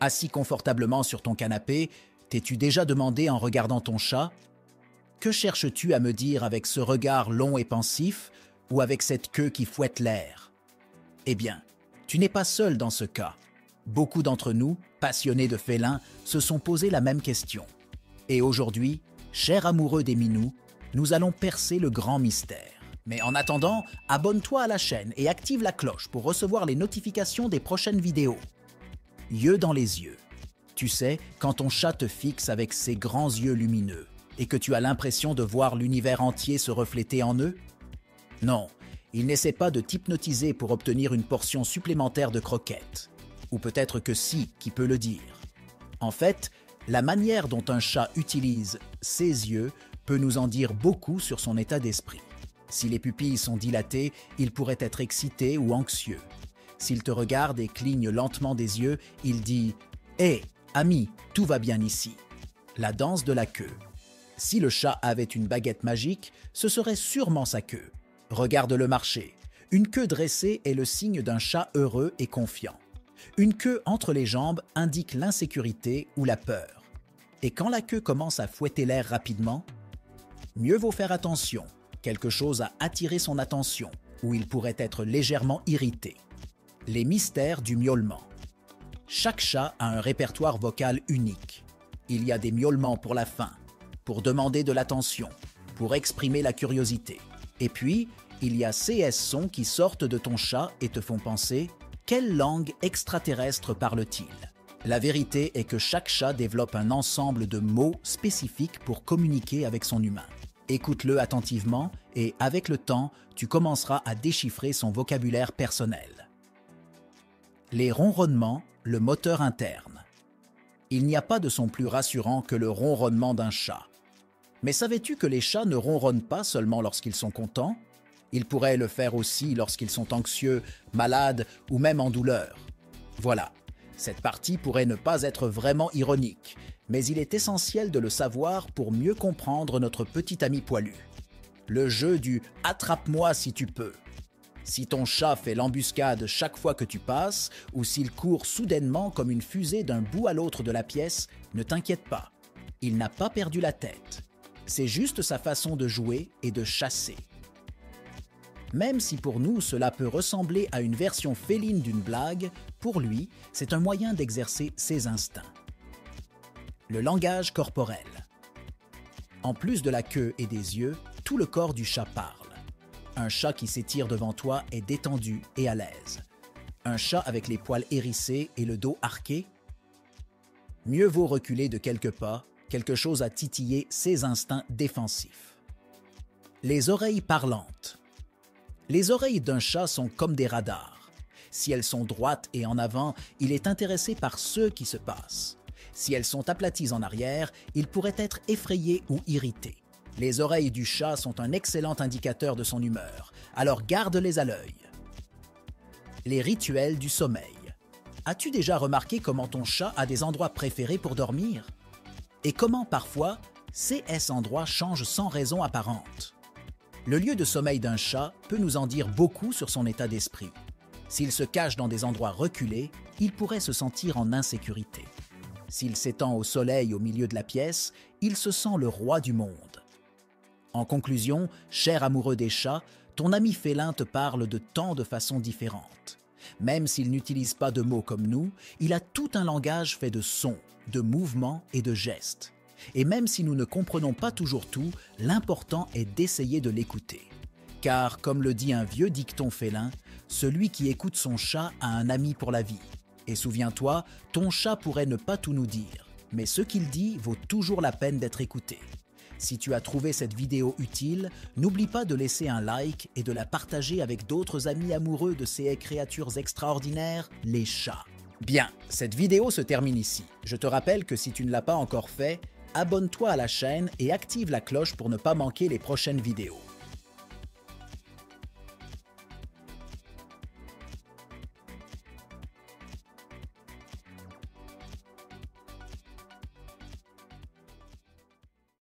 Assis confortablement sur ton canapé, t'es-tu déjà demandé en regardant ton chat: que cherches-tu à me dire avec ce regard long et pensif ou avec cette queue qui fouette l'air? Eh bien, tu n'es pas seul dans ce cas. Beaucoup d'entre nous, passionnés de félins, se sont posé la même question. Et aujourd'hui, chers amoureux des minous, nous allons percer le grand mystère. Mais en attendant, abonne-toi à la chaîne et active la cloche pour recevoir les notifications des prochaines vidéos. Yeux dans les yeux. Tu sais, quand ton chat te fixe avec ses grands yeux lumineux et que tu as l'impression de voir l'univers entier se refléter en eux? Non, il n'essaie pas de t'hypnotiser pour obtenir une portion supplémentaire de croquettes. Ou peut-être que si, qui peut le dire. En fait, la manière dont un chat utilise ses yeux peut nous en dire beaucoup sur son état d'esprit. Si les pupilles sont dilatées, il pourrait être excité ou anxieux. S'il te regarde et cligne lentement des yeux, il dit « Hé, ami, tout va bien ici ». La danse de la queue. Si le chat avait une baguette magique, ce serait sûrement sa queue. Regarde-le marcher. Une queue dressée est le signe d'un chat heureux et confiant. Une queue entre les jambes indique l'insécurité ou la peur. Et quand la queue commence à fouetter l'air rapidement, mieux vaut faire attention. Quelque chose a attiré son attention ou il pourrait être légèrement irrité. Les mystères du miaulement. Chaque chat a un répertoire vocal unique. Il y a des miaulements pour la faim, pour demander de l'attention, pour exprimer la curiosité. Et puis, il y a ces sons qui sortent de ton chat et te font penser: quelle langue extraterrestre parle-t-il? La vérité est que chaque chat développe un ensemble de mots spécifiques pour communiquer avec son humain. Écoute-le attentivement et, avec le temps, tu commenceras à déchiffrer son vocabulaire personnel. Les ronronnements, le moteur interne. Il n'y a pas de son plus rassurant que le ronronnement d'un chat. Mais savais-tu que les chats ne ronronnent pas seulement lorsqu'ils sont contents? Ils pourraient le faire aussi lorsqu'ils sont anxieux, malades ou même en douleur. Voilà, cette partie pourrait ne pas être vraiment ironique, mais il est essentiel de le savoir pour mieux comprendre notre petit ami poilu. Le jeu du « attrape-moi si tu peux ». Si ton chat fait l'embuscade chaque fois que tu passes, ou s'il court soudainement comme une fusée d'un bout à l'autre de la pièce, ne t'inquiète pas, il n'a pas perdu la tête. C'est juste sa façon de jouer et de chasser. Même si pour nous cela peut ressembler à une version féline d'une blague, pour lui, c'est un moyen d'exercer ses instincts. Le langage corporel. En plus de la queue et des yeux, tout le corps du chat parle. Un chat qui s'étire devant toi est détendu et à l'aise. Un chat avec les poils hérissés et le dos arqué? Mieux vaut reculer de quelques pas, quelque chose à titiller ses instincts défensifs. Les oreilles parlantes. Les oreilles d'un chat sont comme des radars. Si elles sont droites et en avant, il est intéressé par ce qui se passe. Si elles sont aplaties en arrière, il pourrait être effrayé ou irrité. Les oreilles du chat sont un excellent indicateur de son humeur, alors garde-les à l'œil. Les rituels du sommeil. As-tu déjà remarqué comment ton chat a des endroits préférés pour dormir? Et comment parfois, ces endroits changent sans raison apparente? Le lieu de sommeil d'un chat peut nous en dire beaucoup sur son état d'esprit. S'il se cache dans des endroits reculés, il pourrait se sentir en insécurité. S'il s'étend au soleil au milieu de la pièce, il se sent le roi du monde. En conclusion, cher amoureux des chats, ton ami félin te parle de tant de façons différentes. Même s'il n'utilise pas de mots comme nous, il a tout un langage fait de sons, de mouvements et de gestes. Et même si nous ne comprenons pas toujours tout, l'important est d'essayer de l'écouter. Car, comme le dit un vieux dicton félin, celui qui écoute son chat a un ami pour la vie. Et souviens-toi, ton chat pourrait ne pas tout nous dire, mais ce qu'il dit vaut toujours la peine d'être écouté. Si tu as trouvé cette vidéo utile, n'oublie pas de laisser un like et de la partager avec d'autres amis amoureux de ces créatures extraordinaires, les chats. Bien, cette vidéo se termine ici. Je te rappelle que si tu ne l'as pas encore fait, abonne-toi à la chaîne et active la cloche pour ne pas manquer les prochaines vidéos.